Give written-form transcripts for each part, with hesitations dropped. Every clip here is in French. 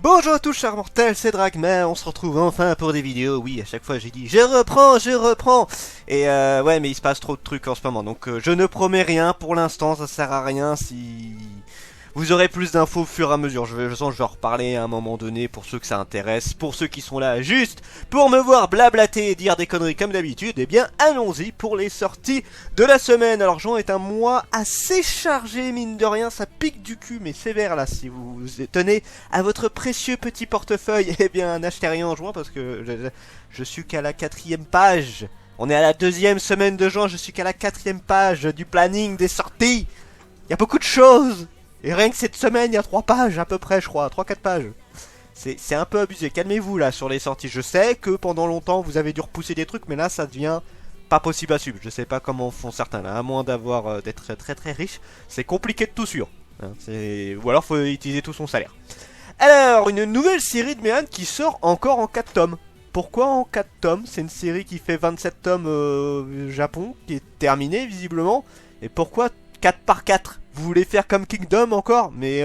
Bonjour à tous chers mortels, c'est Dragman, on se retrouve enfin pour des vidéos. Oui, à chaque fois j'ai dit je reprends. Et ouais, mais il se passe trop de trucs en ce moment, donc je ne promets rien pour l'instant, ça sert à rien. Si vous aurez plus d'infos au fur et à mesure, je sens que je vais en reparler à un moment donné pour ceux que ça intéresse. Pour ceux qui sont là juste pour me voir blablater et dire des conneries comme d'habitude, eh bien allons-y pour les sorties de la semaine. Alors juin est un mois assez chargé, mine de rien, ça pique du cul mais sévère là. Si vous tenez à votre précieux petit portefeuille, eh bien n'achetez rien en juin parce que je suis qu'à la 4e page. On est à la 2e semaine de juin, je suis qu'à la 4e page du planning des sorties. Il y a beaucoup de choses. Et rien que cette semaine, il y a 3 pages à peu près, je crois, 3-4 pages. C'est un peu abusé, calmez-vous là sur les sorties. Je sais que pendant longtemps vous avez dû repousser des trucs, mais là ça devient pas possible à suivre. Je sais pas comment font certains là, à moins d'avoir d'être très riche, c'est compliqué de tout suivre. Hein, ou alors faut utiliser tout son salaire. Alors, une nouvelle série de Méhan qui sort encore en 4 tomes. Pourquoi en 4 tomes? C'est une série qui fait 27 tomes au Japon, qui est terminée visiblement. Et pourquoi 4 par 4? Vous voulez faire comme Kingdom encore? Mais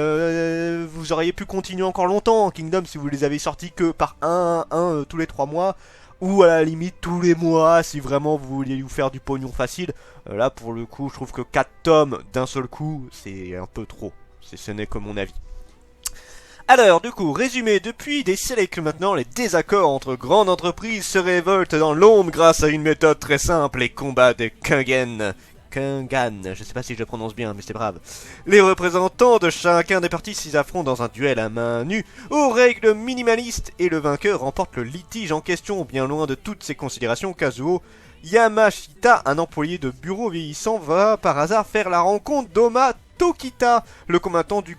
vous auriez pu continuer encore longtemps en Kingdom si vous les avez sortis que par un tous les 3 mois. Ou à la limite tous les mois si vraiment vous vouliez vous faire du pognon facile. Là pour le coup je trouve que 4 tomes d'un seul coup c'est un peu trop. Ce n'est que mon avis. Alors, du coup, résumé, depuis des siècles maintenant, les désaccords entre grandes entreprises se révoltent dans l'ombre grâce à une méthode très simple, les combats de Kungan, je sais pas si je le prononce bien, mais c'est brave. Les représentants de chacun des partis s'y affrontent dans un duel à main nue, aux règles minimalistes, et le vainqueur remporte le litige en question. Bien loin de toutes ces considérations, Kazuo Yamashita, un employé de bureau vieillissant, va par hasard faire la rencontre d'Oma Tokita, le combattant du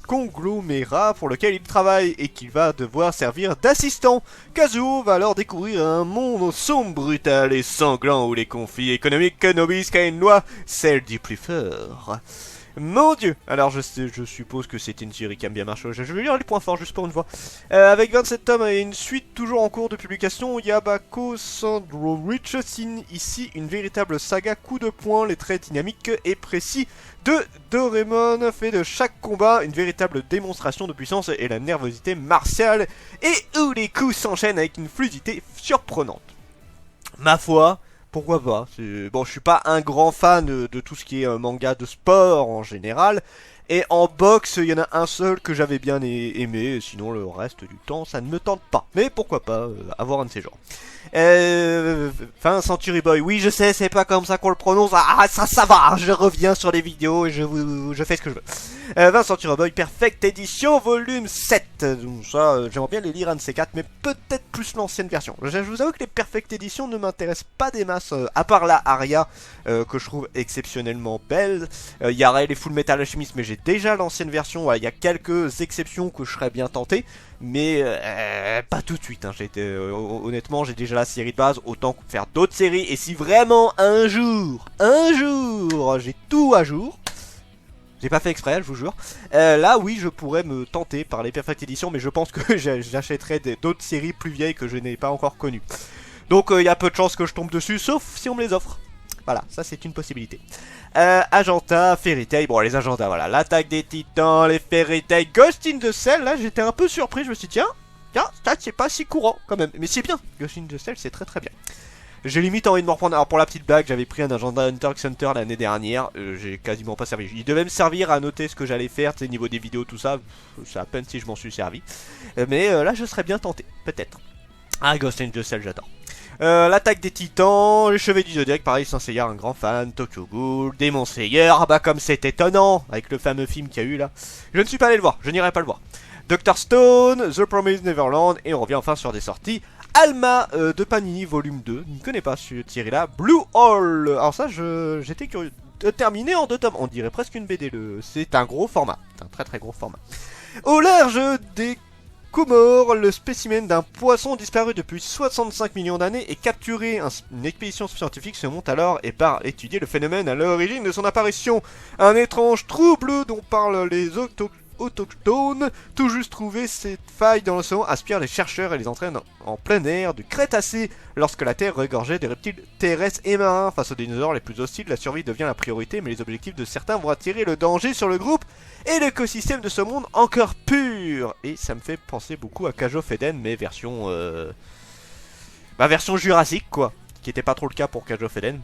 conglomérat pour lequel il travaille et qu'il va devoir servir d'assistant. Kazuo va alors découvrir un monde sombre, brutal et sanglant où les conflits économiques n'obéissent qu'à une loi, celle du plus fort. Mon dieu. Alors je suppose que c'était une série qui aime bien marcher. Je vais lire les points forts juste pour une fois. Avec 27 tomes et une suite toujours en cours de publication, Yabako Sandwich signe ici une véritable saga coup de poing. Les traits dynamiques et précis de Doraemon fait de chaque combat une véritable démonstration de puissance et la nervosité martiale, et où les coups s'enchaînent avec une fluidité surprenante. Ma foi, pourquoi pas. Bon, je suis pas un grand fan de tout ce qui est manga de sport en général. Et en boxe, il y en a un seul que j'avais bien aimé. Sinon, le reste du temps, ça ne me tente pas. Mais pourquoi pas avoir un de ces genres. Century Boy. Oui, je sais, c'est pas comme ça qu'on le prononce. Ah, ça va. Je reviens sur les vidéos et je fais ce que je veux. Century Boy Perfect Edition volume 7. Donc ça, j'aimerais bien les lire un de ces 4, mais peut-être plus l'ancienne version. Je vous avoue que les Perfect Edition ne m'intéressent pas des masses, à part la Aria, que je trouve exceptionnellement belle. Il y a les Full Metal Alchemist, mais j'ai déjà l'ancienne version. Il y a quelques exceptions que je serais bien tenté, mais pas tout de suite. Hein. Honnêtement, j'ai déjà la série de base, autant faire d'autres séries. Et si vraiment un jour, j'ai tout à jour. J'ai pas fait exprès, je vous jure. Là, oui, je pourrais me tenter par les Perfect Edition, mais je pense que j'achèterai d'autres séries plus vieilles que je n'ai pas encore connues. Donc, il y a peu de chances que je tombe dessus, sauf si on me les offre. Voilà, ça c'est une possibilité. Agenta, Fairy Tail, bon les agendas, voilà. L'attaque des titans, les Fairy Tail, Ghost in the Shell, là j'étais un peu surpris, je me suis dit tiens, ça c'est pas si courant quand même. Mais c'est bien, Ghost in the Shell c'est très bien. J'ai limite envie de me reprendre. Alors pour la petite blague, j'avais pris un agenda Hunter x Hunter l'année dernière. J'ai quasiment pas servi. Il devait me servir à noter ce que j'allais faire, tu sais, niveau des vidéos, tout ça. C'est à peine si je m'en suis servi. Mais là, je serais bien tenté, peut-être. Ah, Ghost in the Shell, j'adore. L'attaque des titans, les cheveux du Zodiac, pareil, Saint Seiya, un grand fan, Tokyo Ghoul, Demon Slayer, bah comme c'est étonnant, avec le fameux film qu'il y a eu là. Je ne suis pas allé le voir, je n'irai pas le voir. Dr Stone, The Promised Neverland, et on revient enfin sur des sorties. Alma de Panini, volume 2, je ne connais pas ce Thierry là. Blue Hole, alors ça j'étais curieux. Terminé en 2 tomes, on dirait presque une BD, c'est un gros format, c'est un très gros format. Au large des Kumor, le spécimen d'un poisson disparu depuis 65 millions d'années est capturé. Une expédition scientifique se monte alors et part étudier le phénomène à l'origine de son apparition. Un étrange trou bleu dont parlent les autochtones, tout juste trouvé cette faille dans l'océan, aspire les chercheurs et les entraîne en plein air du Crétacé. Lorsque la Terre regorgeait des reptiles terrestres et marins, face aux dinosaures les plus hostiles, la survie devient la priorité, mais les objectifs de certains vont attirer le danger sur le groupe et l'écosystème de ce monde encore pur. Et ça me fait penser beaucoup à Cage of Eden, mais version version jurassique quoi, qui était pas trop le cas pour Cage of Eden.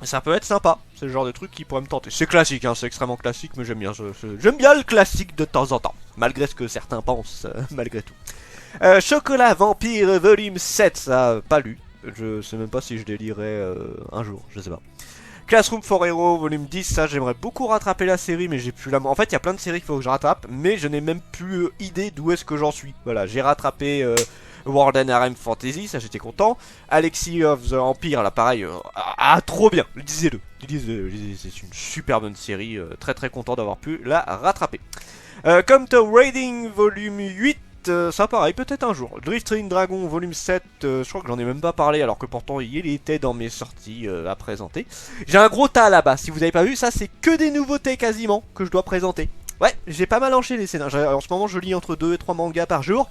Ça peut être sympa, c'est le genre de truc qui pourrait me tenter. C'est classique, hein, c'est extrêmement classique, mais j'aime bien. J'aime bien le classique de temps en temps, malgré ce que certains pensent, malgré tout. Chocolat Vampire Volume 7, ça pas lu. Je sais même pas si je les lirai un jour, je sais pas. Classroom for Hero Volume 10, ça j'aimerais beaucoup rattraper la série, mais j'ai plus la... En fait, il y a plein de séries qu'il faut que je rattrape, mais je n'ai même plus idée d'où est-ce que j'en suis. Voilà, j'ai rattrapé... World and Harem Fantasy, ça j'étais content. Alexis of the Empire, là pareil, trop bien, lisez-le. C'est une super bonne série, très très content d'avoir pu la rattraper. Come to Raiding Volume 8, ça pareil, peut-être un jour. Drifting Dragon Volume 7, je crois que j'en ai même pas parlé alors que pourtant il était dans mes sorties à présenter. J'ai un gros tas là-bas, si vous avez pas vu, ça c'est que des nouveautés quasiment que je dois présenter. Ouais, j'ai pas mal enchaîné les scénarios, en ce moment je lis entre 2 et 3 mangas par jour.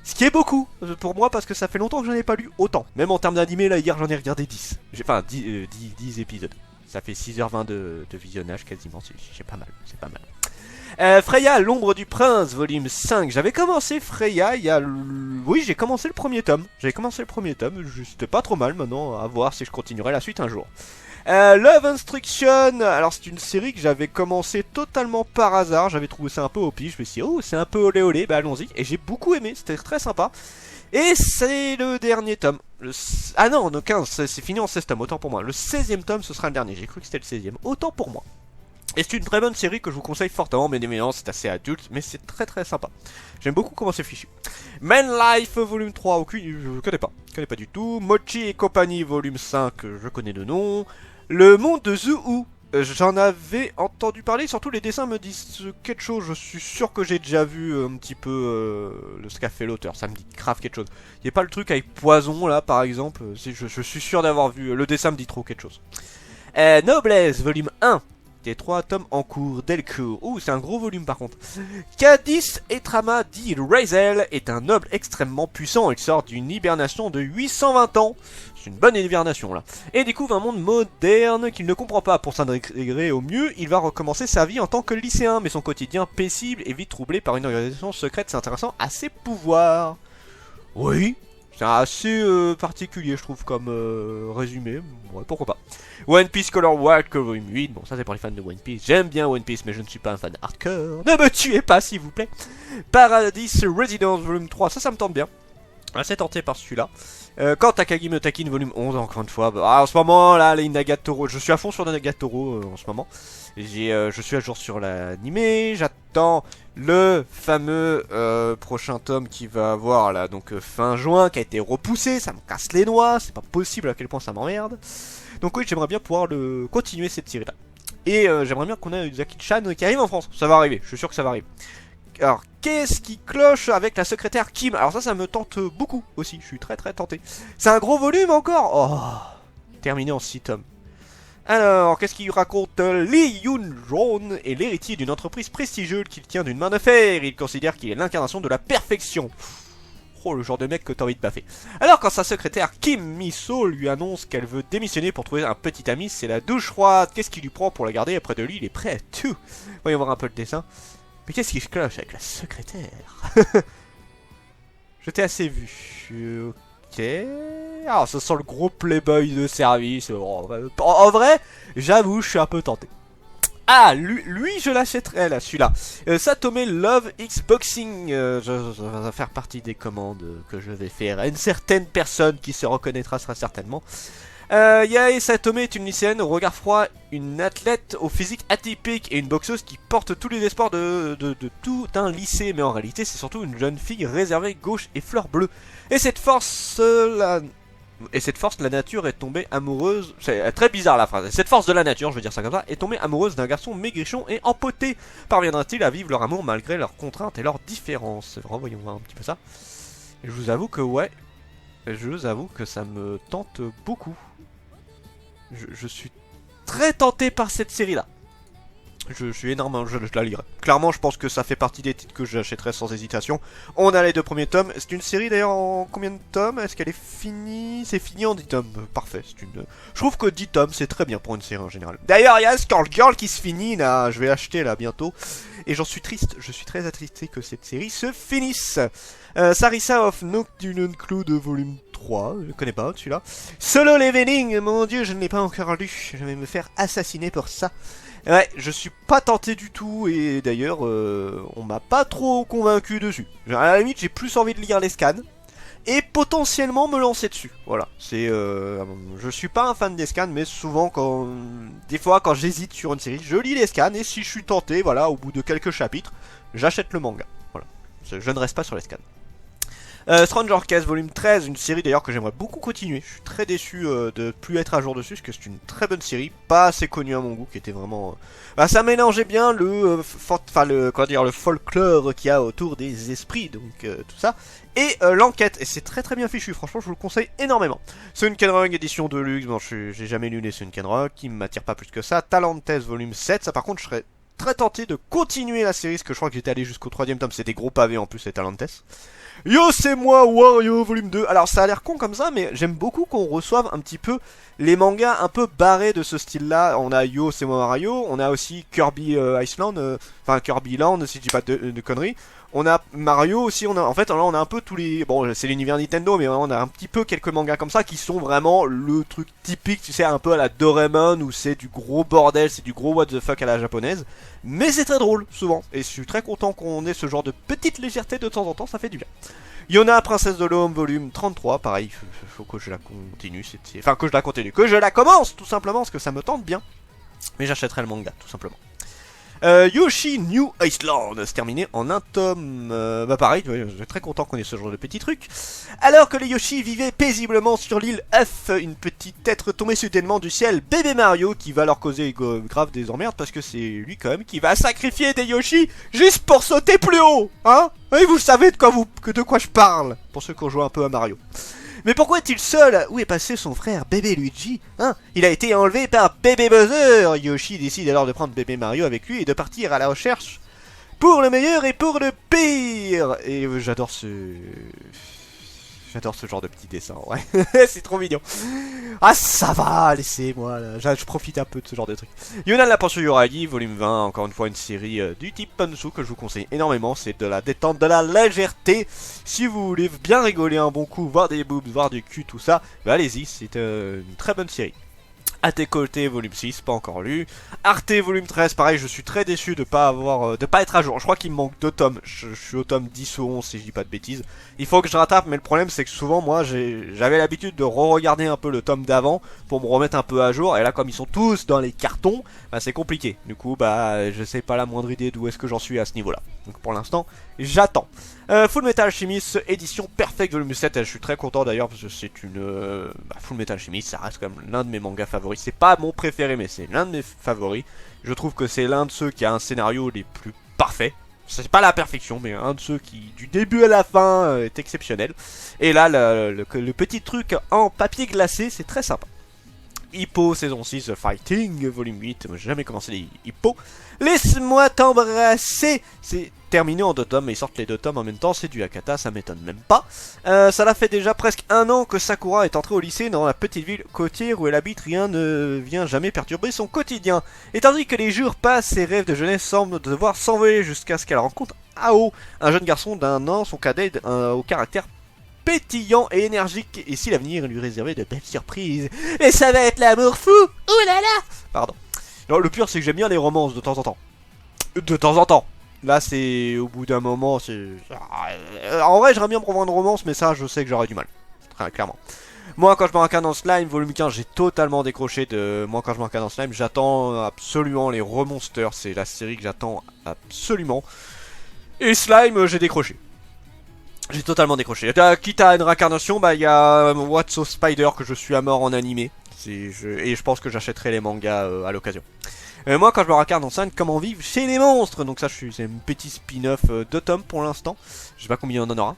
Ce qui est beaucoup pour moi parce que ça fait longtemps que j'en ai pas lu autant. Même en termes d'animé, là hier j'en ai regardé 10. Enfin 10 épisodes. Ça fait 6h20 de visionnage quasiment, c'est pas mal, c'est pas mal. Freya, l'ombre du prince, volume 5. J'avais commencé Freya il y a... Oui, j'ai commencé le premier tome. C'était pas trop mal maintenant, à voir si je continuerai la suite un jour. Love Instruction, alors c'est une série que j'avais commencé totalement par hasard, j'avais trouvé ça un peu au pif, je me suis dit oh c'est un peu olé olé, bah allons-y, et j'ai beaucoup aimé, c'était très sympa. Et c'est le dernier tome, ah non, le 15, c'est fini en 16 tomes, autant pour moi, le 16e tome ce sera le dernier, j'ai cru que c'était le 16e, autant pour moi. Et c'est une très bonne série que je vous conseille fortement, mais évidemment c'est assez adulte, mais c'est très très sympa. J'aime beaucoup comment c'est fichu. Man Life volume 3, aucun, je connais pas du tout. Mochi et compagnie volume 5, je connais de nom. Le monde de Zoo, j'en avais entendu parler, surtout les dessins me disent quelque chose, je suis sûr que j'ai déjà vu un petit peu ce qu'a fait l'auteur, ça me dit grave quelque chose. Il n'y a pas le truc avec Poison là par exemple, je suis sûr d'avoir vu, le dessin me dit trop quelque chose. Noblesse, volume 1. Des 3 tomes en cours, Delcourt. Ouh, c'est un gros volume par contre. Cadis Etrama dit Razel est un noble extrêmement puissant. Il sort d'une hibernation de 820 ans. C'est une bonne hibernation là. Et découvre un monde moderne qu'il ne comprend pas. Pour s'intégrer au mieux, il va recommencer sa vie en tant que lycéen. Mais son quotidien paisible est vite troublé par une organisation secrète s'intéressant à ses pouvoirs. Oui. C'est assez particulier je trouve comme résumé, ouais pourquoi pas. One Piece Color World Volume 8, bon ça c'est pour les fans de One Piece, j'aime bien One Piece mais je ne suis pas un fan hardcore, ne me tuez pas s'il vous plaît. Paradis Residence Volume 3, ça me tente bien, assez tenté par celui-là. Quand Takagi me taquine Volume 11 encore une fois, en ce moment là les Nagatoro, je suis à fond sur les Nagatoro en ce moment. Je suis à jour sur l'animé, j'attends le fameux prochain tome qui va avoir là donc fin juin, qui a été repoussé, ça me casse les noix, c'est pas possible à quel point ça m'emmerde. Donc oui j'aimerais bien pouvoir continuer cette série là. Et j'aimerais bien qu'on ait Jackie-chan qui arrive en France, ça va arriver, je suis sûr que ça va arriver. Alors qu'est-ce qui cloche avec la secrétaire Kim? Alors ça me tente beaucoup aussi, je suis très très tenté. C'est un gros volume encore. Oh, terminé en 6 tomes. Alors, qu'est-ce qu'il raconte? Lee Yoon-jon est l'héritier d'une entreprise prestigieuse qu'il tient d'une main de fer. Il considère qu'il est l'incarnation de la perfection. Oh, le genre de mec que t'as envie de baffer. Alors, quand sa secrétaire Kim Mi-so lui annonce qu'elle veut démissionner pour trouver un petit ami, c'est la douche froide. Qu'est-ce qu'il lui prend pour la garder auprès de lui? Il est prêt à tout. Voyons voir un peu le dessin. Mais qu'est-ce qui cloche avec la secrétaire? Je t'ai assez vu. Ok. Alors, ça sent le gros playboy de service. En vrai, j'avoue, je suis un peu tenté. Ah, lui je l'achèterais là, celui-là. Satome Love X Boxing. Ça va faire partie des commandes que je vais faire à une certaine personne qui se reconnaîtra très certainement. Yae Satome est une lycéenne au regard froid, une athlète au physique atypique et une boxeuse qui porte tous les espoirs de tout un lycée. Mais en réalité, c'est surtout une jeune fille réservée, gauche et fleur bleue. Et cette force, Et cette force de la nature est tombée amoureuse... C'est très bizarre la phrase. Cette force de la nature, je veux dire ça comme ça, est tombée amoureuse d'un garçon maigrichon et empoté. Parviendra-t-il à vivre leur amour malgré leurs contraintes et leurs différences? Revoyons voir un petit peu ça. Et je vous avoue que ouais, je vous avoue que ça me tente beaucoup. Je suis très tenté par cette série-là. Je suis énormément, je la lirai. Clairement, je pense que ça fait partie des titres que j'achèterai sans hésitation. On a les 2 premiers tomes. C'est une série d'ailleurs en combien de tomes? Est-ce qu'elle est finie? C'est fini en 10 tomes. Parfait. Je trouve que 10 tomes, c'est très bien pour une série en général. D'ailleurs, il y a Skullgirl qui se finit là. Je vais l'acheter là bientôt. Et j'en suis triste. Je suis très attristé que cette série se finisse. Sarissa of Nocturne Cloud volume 3, je connais pas celui-là. Solo Leveling, mon dieu, je ne l'ai pas encore lu. Je vais me faire assassiner pour ça. Ouais, je suis pas tenté du tout, et d'ailleurs, on m'a pas trop convaincu dessus. À la limite, j'ai plus envie de lire les scans, et potentiellement me lancer dessus. Voilà, je suis pas un fan des scans, mais souvent, des fois, quand j'hésite sur une série, je lis les scans, et si je suis tenté, voilà, au bout de quelques chapitres, j'achète le manga. Voilà, je ne reste pas sur les scans. Stranger Case volume 13, une série d'ailleurs que j'aimerais beaucoup continuer. Je suis très déçu de plus être à jour dessus, parce que c'est une très bonne série, pas assez connue à mon goût, qui était vraiment... ça mélangeait bien le folklore qu'il y a autour des esprits, donc tout ça, et l'enquête, et c'est très très bien fichu, franchement je vous le conseille énormément. Sunken édition de luxe, bon j'ai jamais lu les Sunken, qui ne m'attire pas plus que ça. Talantes volume 7, ça par contre je serais très tenté de continuer la série, parce que je crois que j'étais allé jusqu'au 3ème tome, c'est des gros pavés en plus les Talantes. Yo c'est moi Wario volume 2. Alors ça a l'air con comme ça, mais j'aime beaucoup qu'on reçoive un petit peu les mangas un peu barrés de ce style là. On a Yo c'est moi Mario, on a aussi Kirby Island, enfin Kirby Land si je dis pas de conneries. On a Mario aussi, en fait là on a un peu tous les... Bon c'est l'univers Nintendo, mais on a un petit peu quelques mangas comme ça qui sont vraiment le truc typique, tu sais, un peu à la Doraemon, où c'est du gros bordel, c'est du gros what the fuck à la japonaise. Mais c'est très drôle souvent, et je suis très content qu'on ait ce genre de petite légèreté de temps en temps, ça fait du bien. Yona, Princesse de l'Homme, volume 33, pareil, faut que je la continue, enfin que je la continue, que je la commence tout simplement, parce que ça me tente bien. Mais j'achèterai le manga, tout simplement. Yoshi New Iceland, c'est terminé en un tome. Bah pareil, je suis très content qu'on ait ce genre de petits trucs. Alors que les Yoshi vivaient paisiblement sur l'île F, une petite être tombée soudainement du ciel, bébé Mario, qui va leur causer grave des emmerdes, parce que c'est lui quand même qui va sacrifier des Yoshi juste pour sauter plus haut, hein. Oui, vous savez de quoi je parle, pour ceux qui ont joué un peu à Mario. Mais pourquoi est-il seul? Où est passé son frère bébé Luigi? Hein? Il a été enlevé par bébé Bowser. Yoshi décide alors de prendre bébé Mario avec lui et de partir à la recherche pour le meilleur et pour le pire. Et j'adore ce genre de petit dessin, ouais. C'est trop mignon. Ah ça va, laissez-moi là. Je profite un peu de ce genre de truc. Yona la pension Yuragi, volume 20, encore une fois une série du type Pansu que je vous conseille énormément. C'est de la détente, de la légèreté. Si vous voulez bien rigoler un bon coup, voir des boobs, voir du cul, tout ça, bah allez-y, c'est une très bonne série. Atekote volume 6, pas encore lu. Arte volume 13, pareil, je suis très déçu de pas être à jour. Je crois qu'il me manque 2 tomes. Je suis au tome 10 ou 11 si je dis pas de bêtises. Il faut que je rattrape, mais le problème c'est que souvent moi j'avais l'habitude de re-regarder un peu le tome d'avant pour me remettre un peu à jour. Et là comme ils sont tous dans les cartons, bah c'est compliqué. Du coup bah je sais pas la moindre idée d'où est-ce que j'en suis à ce niveau-là. Donc pour l'instant, j'attends. Full Metal Alchemist, édition Perfect volume 7, je suis très content d'ailleurs parce que c'est une... Full Metal Alchemist, ça reste quand même l'un de mes mangas favoris. C'est pas mon préféré mais c'est l'un de mes favoris. Je trouve que c'est l'un de ceux qui a un scénario les plus parfaits. C'est pas la perfection mais un de ceux qui du début à la fin est exceptionnel. Et là le petit truc en papier glacé c'est très sympa. Hippo saison 6 The Fighting volume 8, moi j'ai jamais commencé les Hippo. Laisse-moi t'embrasser. C'est terminé en 2 tomes, mais ils sortent les 2 tomes en même temps, c'est du Hakata, ça m'étonne même pas. Ça l'a fait déjà presque 1 an que Sakura est entrée au lycée dans la petite ville côtière où elle habite, rien ne vient jamais perturber son quotidien. Et tandis que les jours passent, ses rêves de jeunesse semblent devoir s'envoler jusqu'à ce qu'elle rencontre Ao, un jeune garçon d'1 an, son cadet au caractère pétillant et énergique, et si l'avenir lui réservait de belles surprises. Et ça va être l'amour fou. Ouh là là. Pardon. Alors, le pire c'est que j'aime bien les romances de temps en temps. De temps en temps. Là c'est au bout d'un moment c'est... En vrai j'aimerais bien me revoir une romance mais ça je sais que j'aurais du mal. Très clairement. Moi quand je m'incarne dans Slime volume 15 j'ai totalement décroché de... Moi quand je m'incarne dans Slime j'attends absolument les Remonsters. C'est la série que j'attends absolument. Et Slime j'ai décroché. J'ai totalement décroché. Quitte à une réincarnation, bah il y a What's So Spider que je suis à mort en animé. Et je pense que j'achèterai les mangas à l'occasion. Moi quand je me regarde en scène, comment vivre chez les monstres. Donc ça c'est un petit spin-off de tomes pour l'instant. Je sais pas combien on en aura.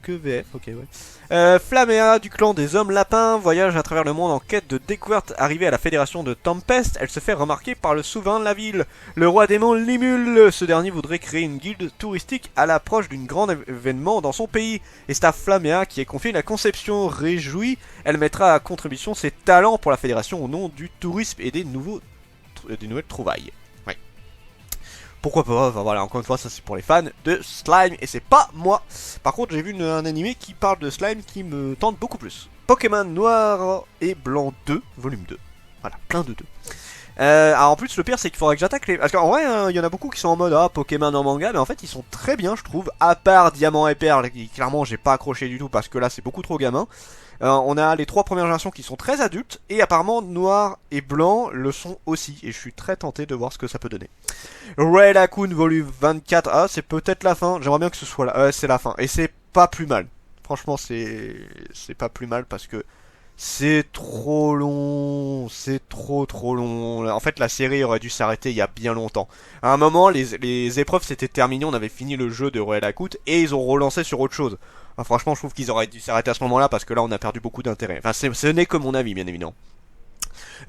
Que VF, ok ouais. Flaméa du clan des hommes lapins voyage à travers le monde en quête de découverte. Arrivée à la fédération de Tempest, elle se fait remarquer par le souverain de la ville, le roi démon Limul. Ce dernier voudrait créer une guilde touristique à l'approche d'un grand événement dans son pays. Et c'est à Flaméa qui est confiée la conception. Réjouie, elle mettra à contribution ses talents pour la fédération au nom du tourisme et des nouvelles trouvailles. Ouais. Pourquoi pas, enfin voilà, encore une fois, ça c'est pour les fans de slime et c'est pas moi. Par contre, j'ai vu un animé qui parle de slime qui me tente beaucoup plus. Pokémon Noir et Blanc 2, volume 2. Voilà, plein de 2. Alors en plus, le pire c'est qu'il faudrait que j'attaque les... Parce qu'en vrai, il y en a beaucoup qui sont en mode ah, Pokémon en manga, mais en fait ils sont très bien, je trouve. À part Diamant et Perle, qui clairement j'ai pas accroché du tout parce que là c'est beaucoup trop gamin. On a les 3 premières générations qui sont très adultes, et apparemment Noir et Blanc le sont aussi, et je suis très tenté de voir ce que ça peut donner. Red Raccoon volume 24, ah c'est peut-être la fin, j'aimerais bien que ce soit là, c'est la fin, et c'est pas plus mal. Franchement c'est pas plus mal parce que c'est trop long, c'est trop long. En fait la série aurait dû s'arrêter il y a bien longtemps. À un moment les épreuves s'étaient terminées, on avait fini le jeu de Red Raccoon, et ils ont relancé sur autre chose. Enfin, franchement, je trouve qu'ils auraient dû s'arrêter à ce moment-là parce que là, on a perdu beaucoup d'intérêt. Enfin, ce n'est que mon avis, bien évidemment.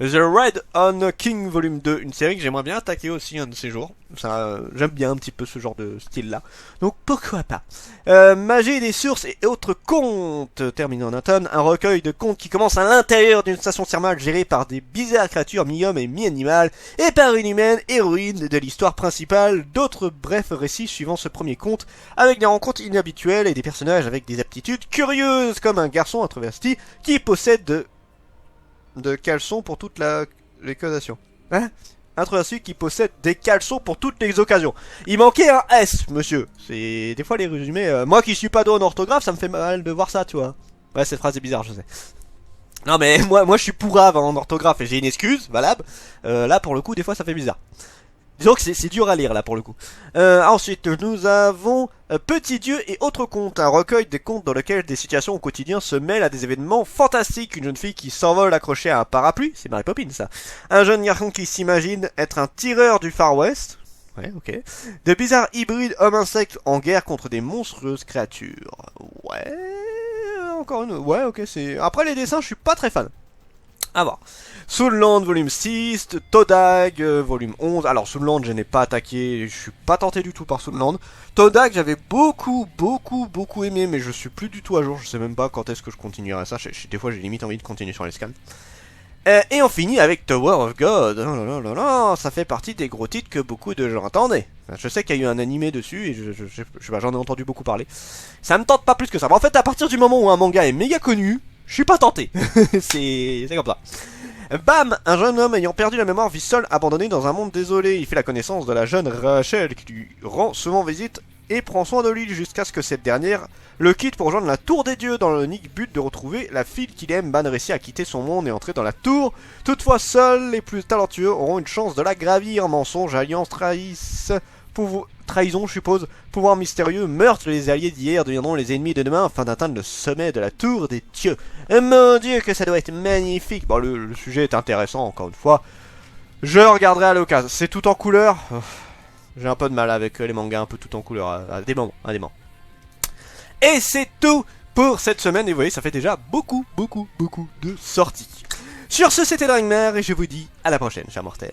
The Red on King Volume 2, une série que j'aimerais bien attaquer aussi un de ces jours. J'aime bien un petit peu ce genre de style-là. Donc pourquoi pas. Magie des sources et autres contes, terminé en automne. Un recueil de contes qui commence à l'intérieur d'une station thermale gérée par des bizarres créatures mi-hommes et mi-animales et par une humaine héroïne de l'histoire principale. D'autres brefs récits suivant ce premier conte avec des rencontres inhabituelles et des personnages avec des aptitudes curieuses comme un garçon introverti qui possède de caleçons pour toutes les occasions. Hein? Introverti qui possède des caleçons pour toutes les occasions. Il manquait un S, monsieur. C'est des fois les résumés. Moi qui suis pas doué en orthographe, ça me fait mal de voir ça, tu vois. Ouais, cette phrase est bizarre, je sais. Non mais moi je suis pourrave en orthographe et j'ai une excuse valable. Là pour le coup, des fois ça fait bizarre. Disons que c'est dur à lire là pour le coup. Ensuite nous avons Petit Dieu et autres contes, un recueil des contes dans lequel des situations au quotidien se mêlent à des événements fantastiques. Une jeune fille qui s'envole accrochée à un parapluie, c'est Mary Poppins ça. Un jeune garçon qui s'imagine être un tireur du Far West. Ouais, ok. De bizarres hybrides hommes-insectes en guerre contre des monstrueuses créatures. Ouais, encore une... Ouais, ok, c'est... Après les dessins, je suis pas très fan. À voir. Soulland volume 6, Todag volume 11. Alors Soulland je n'ai pas attaqué, je suis pas tenté du tout par Soulland. Todag j'avais beaucoup aimé mais je suis plus du tout à jour, je sais même pas quand est-ce que je continuerai ça. Des fois j'ai limite envie de continuer sur les scans. Et on finit avec Tower of God. Oh là là là, ça fait partie des gros titres que beaucoup de gens attendaient. Je sais qu'il y a eu un animé dessus et j'en ai entendu beaucoup parler. Ça me tente pas plus que ça. Mais en fait à partir du moment où un manga est méga connu, je suis pas tenté. C'est comme ça. Bam! Un jeune homme ayant perdu la mémoire vit seul, abandonné dans un monde désolé. Il fait la connaissance de la jeune Rachel qui lui rend souvent visite et prend soin de lui jusqu'à ce que cette dernière le quitte pour rejoindre la Tour des Dieux dans l'unique but de retrouver la fille qu'il aime. Ban réussit à quitter son monde et entrer dans la tour. Toutefois, seuls les plus talentueux auront une chance de la gravir. Mensonges, alliances, trahison, je suppose, pouvoir mystérieux, meurtre, les alliés d'hier deviendront les ennemis de demain afin d'atteindre le sommet de la tour des dieux. Mon dieu que ça doit être magnifique. Bon, le sujet est intéressant, encore une fois. Je regarderai à l'occasion. C'est tout en couleur. J'ai un peu de mal avec les mangas un peu tout en couleur à des moments, Et c'est tout pour cette semaine. Et vous voyez, ça fait déjà beaucoup de sorties. Sur ce, c'était Dragmare et je vous dis à la prochaine, chers mortels.